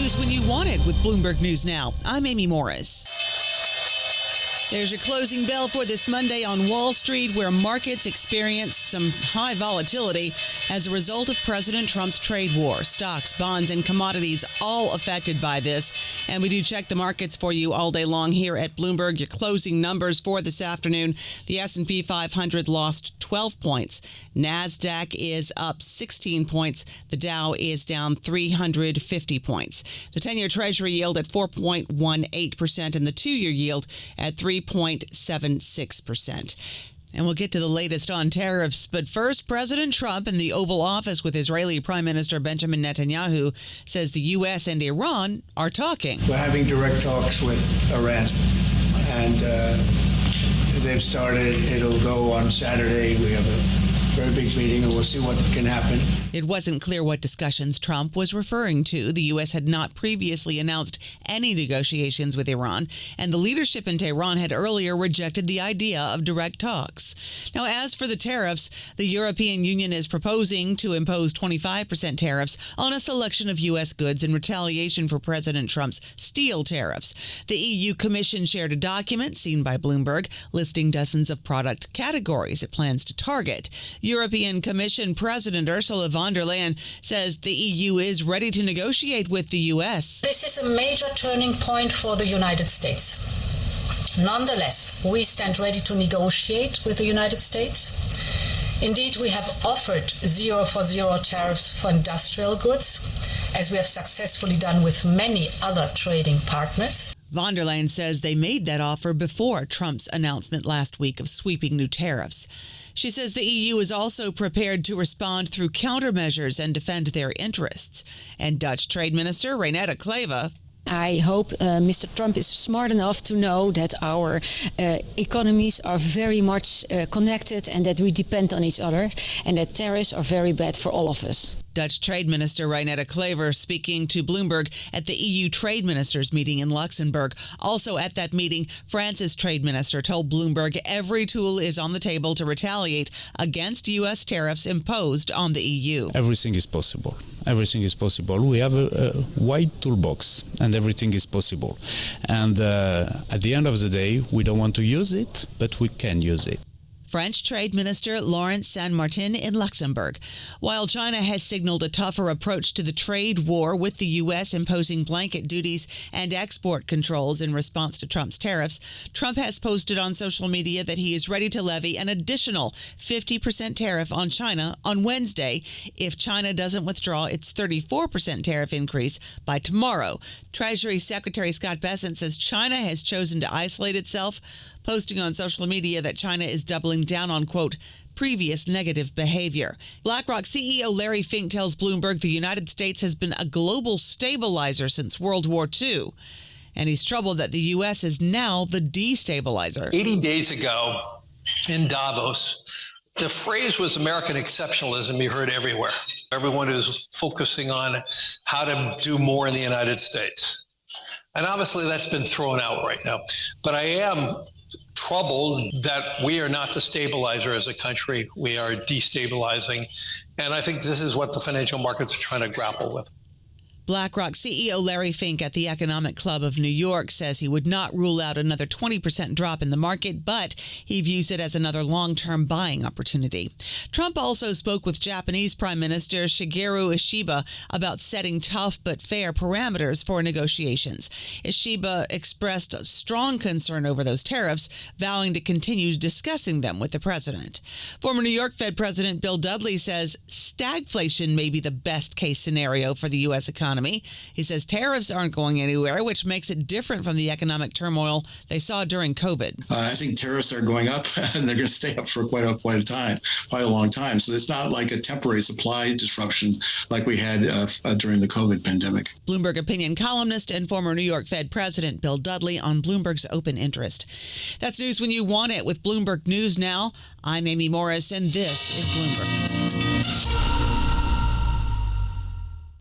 news when you want it with Bloomberg News Now. I'm Amy Morris. There's your closing bell for this Monday on Wall Street, where markets experienced some high volatility as a result of President Trump's trade war. Stocks, bonds, and commodities all affected by this. And we do check the markets for you all day long here at Bloomberg. Your closing numbers for this afternoon: the S&P 500 lost 12 points. NASDAQ is up 16 points. The Dow is down 350 points. The 10-year Treasury yield at 4.18% and the 2-year yield at 3.76%. And we'll get to the latest on tariffs. But first, President Trump in the Oval Office with Israeli Prime Minister Benjamin Netanyahu says the U.S. and Iran are talking. We're having direct talks with Iran, and they've started. It'll go on Saturday. We have a very big meeting, and we'll see what can happen. It wasn't clear what discussions Trump was referring to. The U.S. had not previously announced any negotiations with Iran, and the leadership in Tehran had earlier rejected the idea of direct talks. Now, as for the tariffs, the European Union is proposing to impose 25% tariffs on a selection of U.S. goods in retaliation for President Trump's steel tariffs. The EU Commission shared a document seen by Bloomberg listing dozens of product categories it plans to target. European Commission President Ursula von der Leyen says the EU is ready to negotiate with the U.S. This is a major turning point for the United States. Nonetheless, we stand ready to negotiate with the United States. Indeed, we have offered 0 for 0 tariffs for industrial goods, as we have successfully done with many other trading partners. Von der Leyen says they made that offer before Trump's announcement last week of sweeping new tariffs. She says the EU is also prepared to respond through countermeasures and defend their interests. And Dutch Trade Minister Renate Klaver. I hope Mr. Trump is smart enough to know that our economies are very much connected and that we depend on each other, and that tariffs are very bad for all of us. Dutch Trade Minister Renate Klaver speaking to Bloomberg at the EU Trade Ministers meeting in Luxembourg. Also at that meeting, France's trade minister told Bloomberg every tool is on the table to retaliate against U.S. tariffs imposed on the EU. Everything is possible. Everything is possible. We have a wide toolbox, and everything is possible. And at the end of the day, we don't want to use it, but we can use it. French Trade Minister Laurence Saint-Martin in Luxembourg. While China has signaled a tougher approach to the trade war, with the U.S. imposing blanket duties and export controls in response to Trump's tariffs, Trump has posted on social media that he is ready to levy an additional 50% tariff on China on Wednesday if China doesn't withdraw its 34% tariff increase by tomorrow. Treasury Secretary Scott Bessent says China has chosen to isolate itself, posting on social media that China is doubling down on, quote, previous negative behavior. BlackRock CEO Larry Fink tells Bloomberg the United States has been a global stabilizer since World War II. And he's troubled that the U.S. is now the destabilizer. 80 days ago in Davos, the phrase was American exceptionalism you heard everywhere. Everyone is focusing on how to do more in the United States. And obviously that's been thrown out right now. But I am troubled that we are not the stabilizer as a country. We are destabilizing. And I think this is what the financial markets are trying to grapple with. BlackRock CEO Larry Fink at the Economic Club of New York says he would not rule out another 20% drop in the market, but he views it as another long-term buying opportunity. Trump also spoke with Japanese Prime Minister Shigeru Ishiba about setting tough but fair parameters for negotiations. Ishiba expressed strong concern over those tariffs, vowing to continue discussing them with the president. Former New York Fed President Bill Dudley says stagflation may be the best-case scenario for the U.S. economy. He says tariffs aren't going anywhere, which makes it different from the economic turmoil they saw during COVID. I think tariffs are going up, and they're going to stay up for quite a long time. So it's not like a temporary supply disruption like we had during the COVID pandemic. Bloomberg opinion columnist and former New York Fed President Bill Dudley on Bloomberg's Open Interest. That's news when you want it with Bloomberg News Now. I'm Amy Morris, and this is Bloomberg.